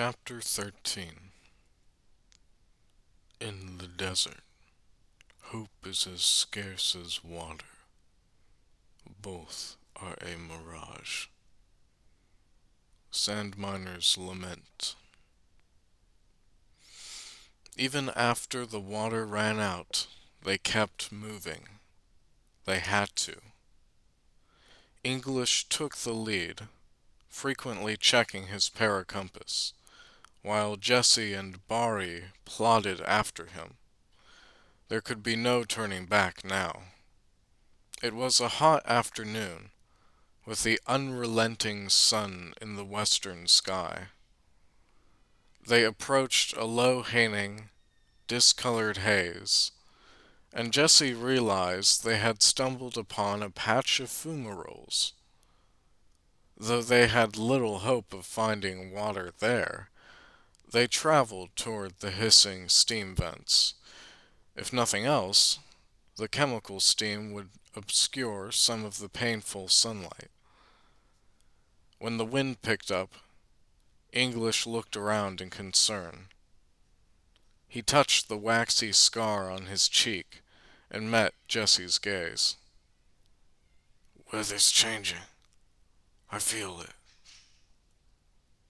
Chapter 13. In the desert, hope is as scarce as water. Both are a mirage. Sand miners lament. Even after the water ran out, they kept moving. They had to. English took the lead, frequently checking his paracompass, while Jesse and Bari plodded after him. There could be no turning back now. It was a hot afternoon, with the unrelenting sun in the western sky. They approached a low-hanging, discolored haze, and Jesse realized they had stumbled upon a patch of fumaroles. Though they had little hope of finding water there, they traveled toward the hissing steam vents. If nothing else, the chemical steam would obscure some of the painful sunlight. When the wind picked up, English looked around in concern. He touched the waxy scar on his cheek and met Jesse's gaze. "Weather's changing. I feel it."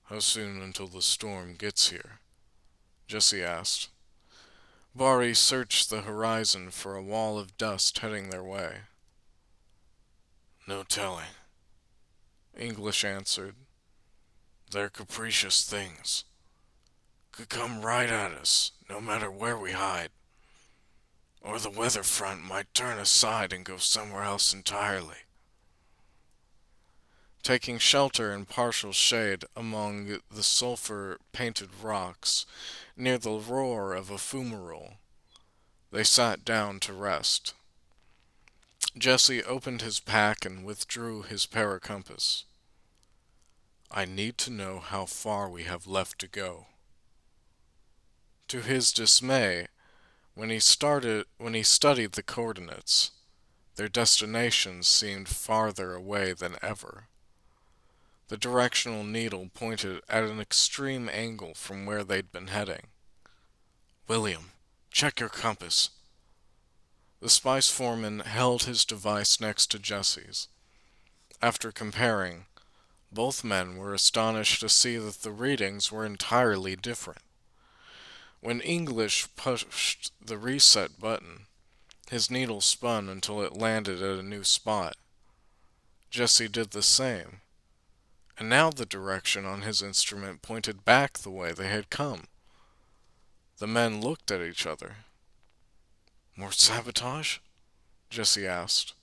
"How soon until the storm gets here?" Jesse asked. Bari searched the horizon for a wall of dust heading their way. "No telling," English answered. "They're capricious things. Could come right at us, no matter where we hide. Or the weather front might turn aside and go somewhere else entirely." Taking shelter in partial shade among the sulfur-painted rocks near the roar of a fumarole, they sat down to rest. Jesse opened his pack and withdrew his paracompass. "I need to know how far we have left to go." To his dismay, when he studied the coordinates, their destination seemed farther away than ever. The directional needle pointed at an extreme angle from where they'd been heading. "William, check your compass." The spice foreman held his device next to Jesse's. After comparing, both men were astonished to see that the readings were entirely different. When English pushed the reset button, his needle spun until it landed at a new spot. Jesse did the same, and now the direction on his instrument pointed back the way they had come. The men looked at each other. "More sabotage?" Jesse asked.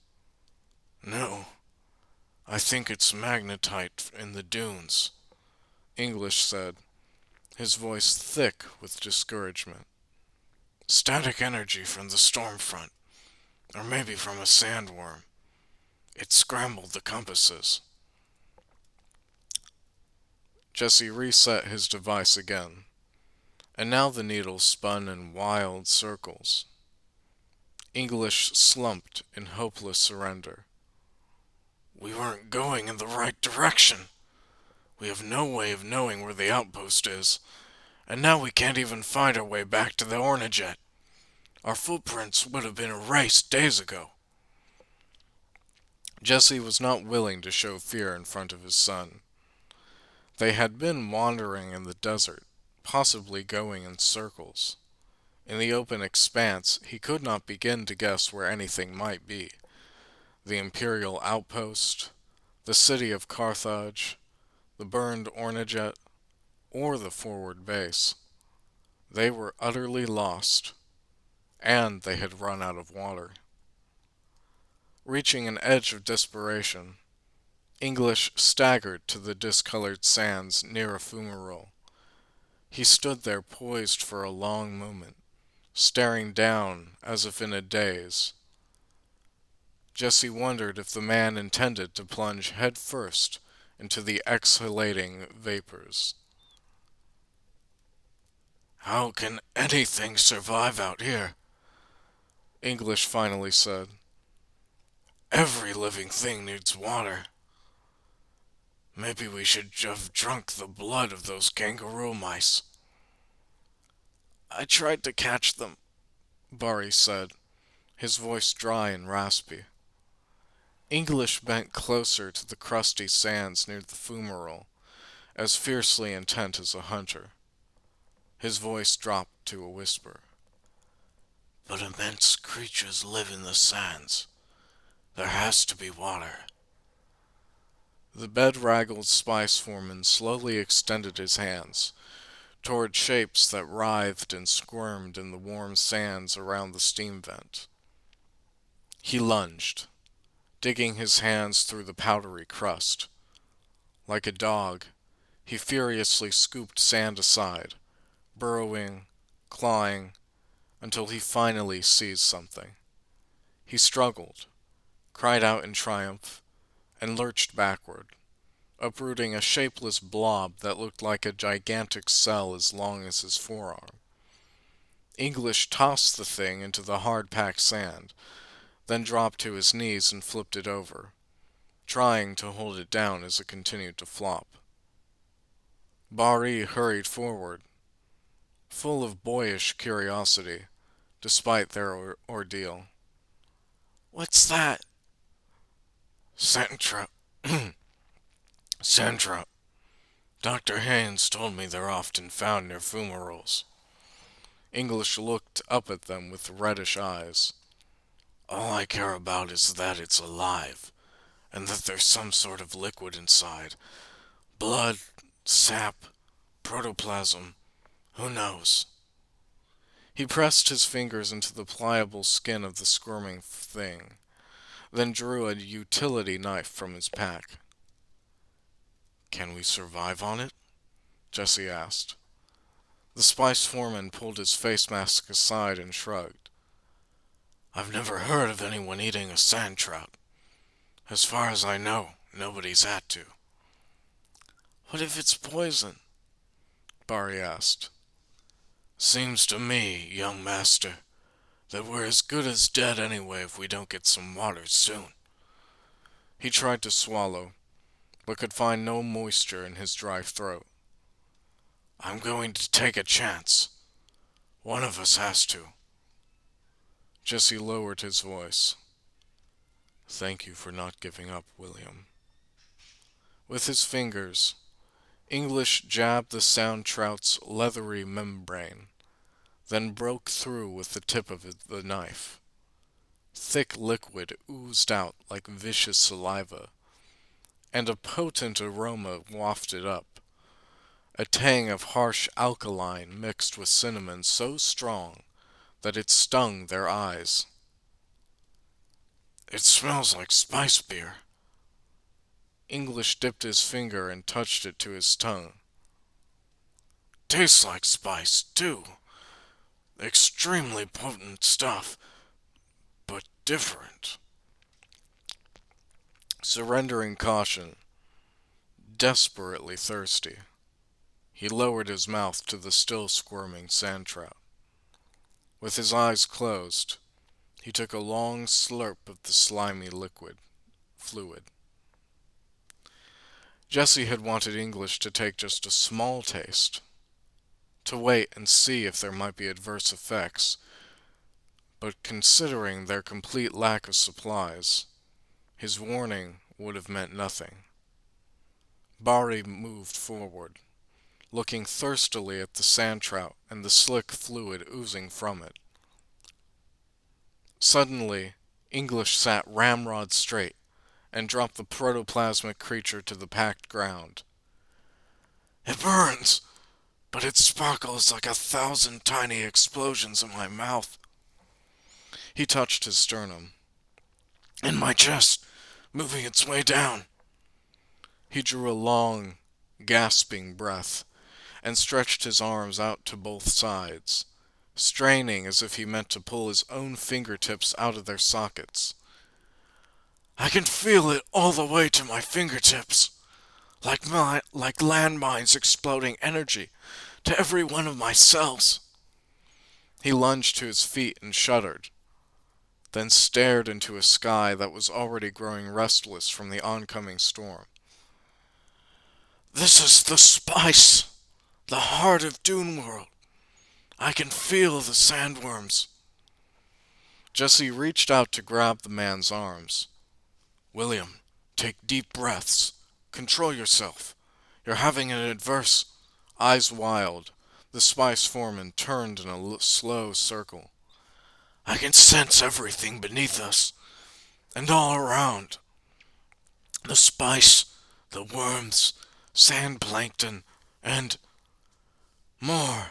"No, I think it's magnetite in the dunes," English said, his voice thick with discouragement. "Static energy from the storm front, or maybe from a sandworm. It scrambled the compasses." Jesse reset his device again, and now the needle spun in wild circles. English slumped in hopeless surrender. "We weren't going in the right direction. We have no way of knowing where the outpost is, and now we can't even find our way back to the Ornajet. Our footprints would have been erased days ago." Jesse was not willing to show fear in front of his son. They had been wandering in the desert, possibly going in circles. In the open expanse, he could not begin to guess where anything might be. The Imperial outpost, the city of Carthage, the burned Ornajet, or the forward base. They were utterly lost, and they had run out of water. Reaching an edge of desperation, English staggered to the discolored sands near a fumarole. He stood there poised for a long moment, staring down as if in a daze. Jesse wondered if the man intended to plunge head first into the exhalating vapors. "How can anything survive out here?" English finally said. "Every living thing needs water." Maybe we should have drunk the blood of those kangaroo mice. I tried to catch them, Bari said, his voice dry and raspy. English bent closer to the crusty sands near the fumarole, as fiercely intent as a hunter. His voice dropped to a whisper. But immense creatures live in the sands. There has to be water. The bedraggled spice foreman slowly extended his hands toward shapes that writhed and squirmed in the warm sands around the steam vent. He lunged, digging his hands through the powdery crust. Like a dog, he furiously scooped sand aside, burrowing, clawing, until he finally seized something. He struggled, cried out in triumph, and lurched backward, uprooting a shapeless blob that looked like a gigantic cell as long as his forearm. English tossed the thing into the hard-packed sand, then dropped to his knees and flipped it over, trying to hold it down as it continued to flop. Bari hurried forward, full of boyish curiosity, despite their ordeal. What's that? Sandtrap. Sandtrap. Dr. Haynes told me they're often found near fumaroles. English looked up at them with reddish eyes. All I care about is that it's alive, and that there's some sort of liquid inside. Blood, sap, protoplasm, who knows? He pressed his fingers into the pliable skin of the squirming thing, then drew a utility knife from his pack. Can we survive on it? Jesse asked. The spice foreman pulled his face mask aside and shrugged. I've never heard of anyone eating a sand trout. As far as I know, nobody's had to. What if it's poison? Bari asked. Seems to me, young master, that we're as good as dead anyway if we don't get some water soon. He tried to swallow, but could find no moisture in his dry throat. I'm going to take a chance. One of us has to. Jesse lowered his voice. Thank you for not giving up, William. With his fingers, English jabbed the sound trout's leathery membrane, then broke through with the tip of the knife. Thick liquid oozed out like vicious saliva, and a potent aroma wafted up, a tang of harsh alkaline mixed with cinnamon so strong that it stung their eyes. It smells like spice beer. English dipped his finger and touched it to his tongue. Tastes like spice, too. Extremely potent stuff, but different. Surrendering caution, desperately thirsty, he lowered his mouth to the still squirming sand trout. With his eyes closed, he took a long slurp of the slimy fluid. Jesse had wanted English to take just a small taste, to wait and see if there might be adverse effects, but considering their complete lack of supplies, his warning would have meant nothing. Bari moved forward, looking thirstily at the sand trout and the slick fluid oozing from it. Suddenly, English sat ramrod straight and dropped the protoplasmic creature to the packed ground. It burns, but it sparkles like 1,000 tiny explosions in my mouth. He touched his sternum. In my chest, moving its way down. He drew a long, gasping breath and stretched his arms out to both sides, straining as if he meant to pull his own fingertips out of their sockets. I can feel it all the way to my fingertips, like landmines exploding energy to every one of my cells. He lunged to his feet and shuddered, then stared into a sky that was already growing restless from the oncoming storm. This is the spice, the heart of Dune World. I can feel the sandworms. Jesse reached out to grab the man's arms. William, take deep breaths. Control yourself. You're having an adverse. Eyes wild, the spice foreman turned in a slow circle. I can sense everything beneath us, and all around. The spice, the worms, sand plankton, and more.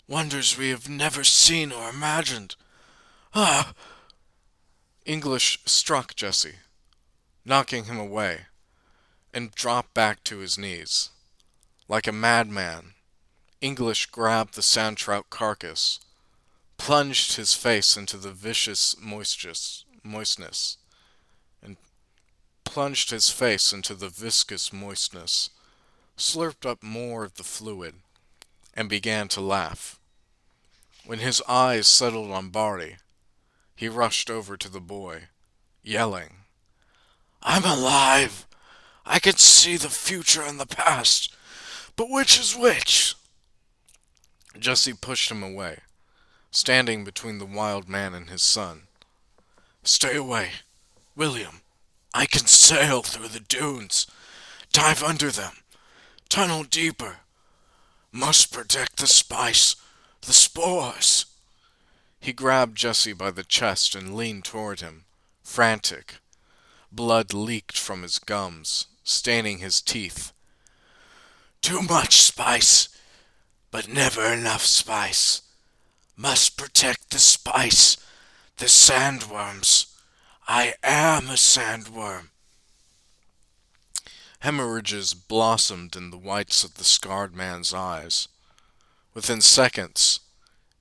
Wonders we have never seen or imagined. Ah! English struck Jesse, knocking him away, and dropped back to his knees. Like a madman, English grabbed the sand trout carcass, plunged his face into the vicious moistness, and plunged his face into the viscous moistness, slurped up more of the fluid, and began to laugh. When his eyes settled on Barty, he rushed over to the boy, yelling, I'm alive! I can see the future and the past, but which is which? Jesse pushed him away, standing between the wild man and his son. Stay away, William. I can sail through the dunes, dive under them, tunnel deeper. Must protect the spice, the spores. He grabbed Jesse by the chest and leaned toward him, frantic. Blood leaked from his gums, staining his teeth. Too much spice, but never enough spice. Must protect the spice, the sandworms. I am a sandworm. Hemorrhages blossomed in the whites of the scarred man's eyes. Within seconds,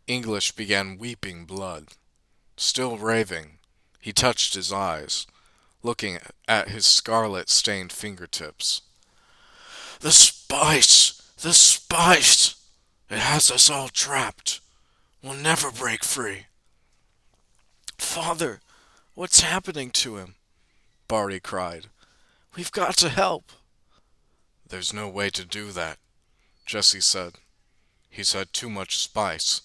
English began weeping blood. Still raving, he touched his eyes, looking at his scarlet-stained fingertips. The spice! The spice! It has us all trapped. We'll never break free. Father, what's happening to him? Barty cried. We've got to help. There's no way to do that, Jesse said. He's had too much spice.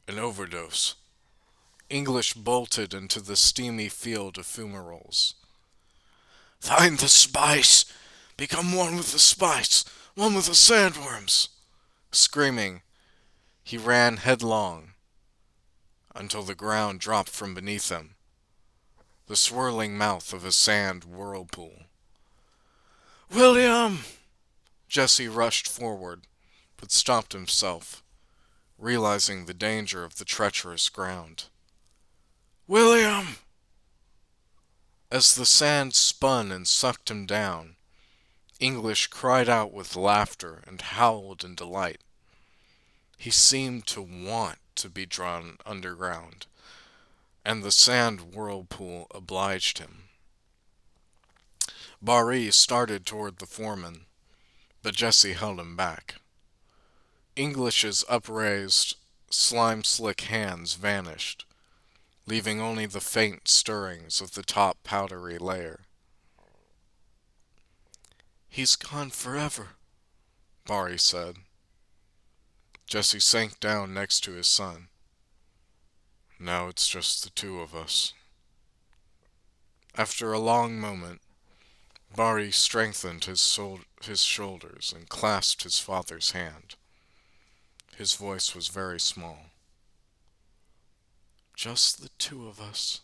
An overdose. English bolted into the steamy field of fumaroles. Find the spice! Become one with the spice! One with the sandworms! Screaming, he ran headlong until the ground dropped from beneath him, the swirling mouth of a sand whirlpool. William! Jesse rushed forward, but stopped himself, realizing the danger of the treacherous ground. William! As the sand spun and sucked him down, English cried out with laughter and howled in delight. He seemed to want to be drawn underground, and the sand whirlpool obliged him. Barry started toward the foreman, but Jesse held him back. English's upraised, slime-slick hands vanished, leaving only the faint stirrings of the top powdery layer. He's gone forever, Barry said. Jesse sank down next to his son. Now it's just the two of us. After a long moment, Barry strengthened his shoulders and clasped his father's hand. His voice was very small. Just the two of us.